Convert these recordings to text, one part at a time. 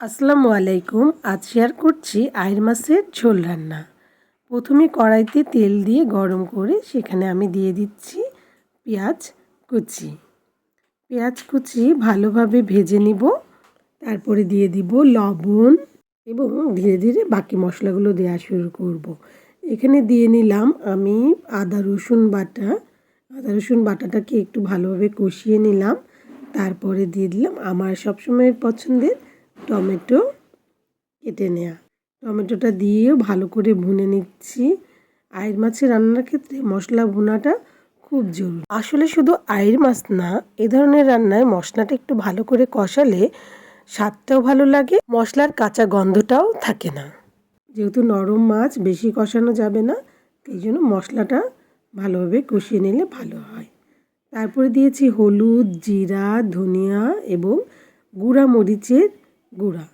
আসসালামু আলাইকুম। আজ শেয়ার করছি আইড় মাছের ঝোল রান্না। প্রথমে কড়াইতে তেল দিয়ে গরম করে সেখানে আমি দিয়ে দিচ্ছি পেঁয়াজ কুচি। পেঁয়াজ কুচি ভালোভাবে ভেজে নিব, তারপরে দিয়ে দিব লবণ এবং ধীরে ধীরে বাকি মশলাগুলো দেওয়া শুরু করব। এখানে দিয়ে নিলাম আমি আদা রসুন বাটা। আদা রসুন বাটাটাকে একটু ভালোভাবে কষিয়ে নিলাম, তারপরে দিয়ে দিলাম আমার সবসময়ের পছন্দের টমেটো কেটে নেওয়া। টমেটোটা দিয়েও ভালো করে ভুনে নিচ্ছি। আইড় মাছের রান্নার ক্ষেত্রে মশলা ভুনাটা খুব জরুরি। আসলে শুধু আইড় মাছ না, এ ধরনের রান্নায় মশলাটা একটু ভালো করে কষালে স্বাদটাও ভালো লাগে, মশলার কাঁচা গন্ধটাও থাকে না। যেহেতু নরম মাছ বেশি কষানো যাবে না, এই জন্য মশলাটা ভালোভাবে কষিয়ে নিলে ভালো হয়। তারপরে দিয়েছি হলুদ, জিরা, ধনিয়া এবং গুঁড়া মরিচের গুঁড়া।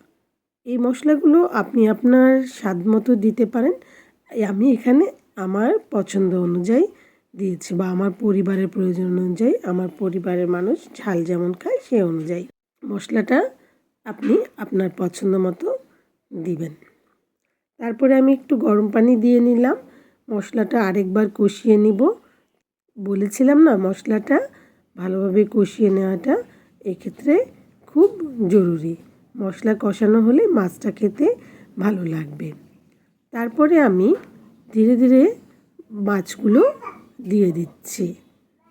এই মশলাগুলো আপনি আপনার স্বাদ মতো দিতে পারেন। আমি এখানে আমার পছন্দ অনুযায়ী দিয়েছি বা আমার পরিবারের প্রয়োজন অনুযায়ী, আমার পরিবারের মানুষ ঝাল যেমন খায় সে অনুযায়ী মশলাটা আপনি আপনার পছন্দ মতো দিবেন। তারপরে আমি একটু গরম পানি দিয়ে নিলাম, মশলাটা আরেকবার কষিয়ে নিব। বলেছিলাম না, মশলাটা ভালোভাবে কষিয়ে নেওয়াটা এক্ষেত্রে খুব জরুরি। মশলা কষানো হলে মাছটা খেতে ভালো লাগবে। তারপরে আমি ধীরে ধীরে মাছগুলো দিয়ে দিচ্ছি।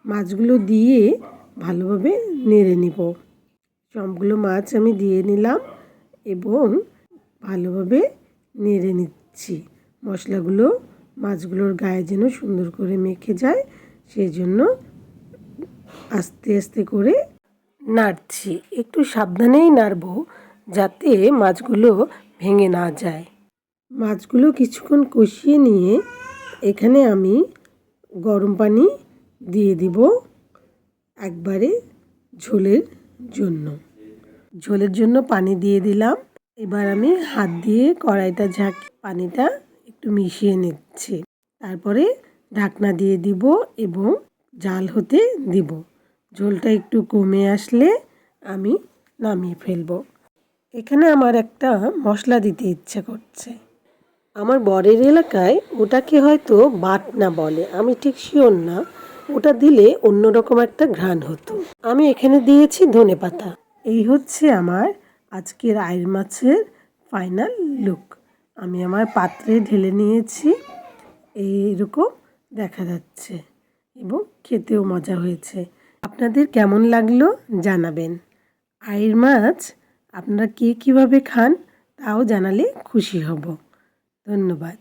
মাছগুলো দিয়ে ভালোভাবে নেড়ে নিব। সবগুলো মাছ আমি দিয়ে নিলাম এবং ভালোভাবে নেড়ে নিচ্ছি। মশলাগুলো মাছগুলোর গায়ে যেন সুন্দর করে মেখে যায়, সেই জন্য আস্তে আস্তে করে নাড়ছি। একটু সাবধানেই নাড়ব যাতে মাছগুলো ভেঙে না যায়। মাছগুলো কিছুক্ষণ কষিয়ে নিয়ে এখানে আমি গরম পানি দিয়ে দিব একবারে ঝোলের জন্য। ঝোলের জন্য পানি দিয়ে দিলাম। এবার আমি হাত দিয়ে কড়াইটা ঝাঁকি পানিটা একটু মিশিয়ে নিচ্ছি। তারপরে ঢাকনা দিয়ে দিব এবং জাল হতে দিব। ঝোলটা একটু কমে আসলে আমি নামিয়ে ফেলব। এখানে আমার একটা মশলা দিতে ইচ্ছে করছে। আমার বরের এলাকায় ওটাকে হয়তো বাটনা বলে, আমি ঠিক শিওর না। ওটা দিলে অন্যরকম একটা ঘ্রাণ হতো। আমি এখানে দিয়েছি ধনেপাতা। এই হচ্ছে আমার আজকের আইড় মাছের ফাইনাল লুক। আমি আমার পাত্রে ঢেলে নিয়েছি, এইরকম দেখা যাচ্ছে এবং খেতেও মজা হয়েছে। আপনাদের কেমন লাগলো জানাবেন। আইড় মাছ আপনারা কে কীভাবে খান তাও জানালে খুশি হব। ধন্যবাদ।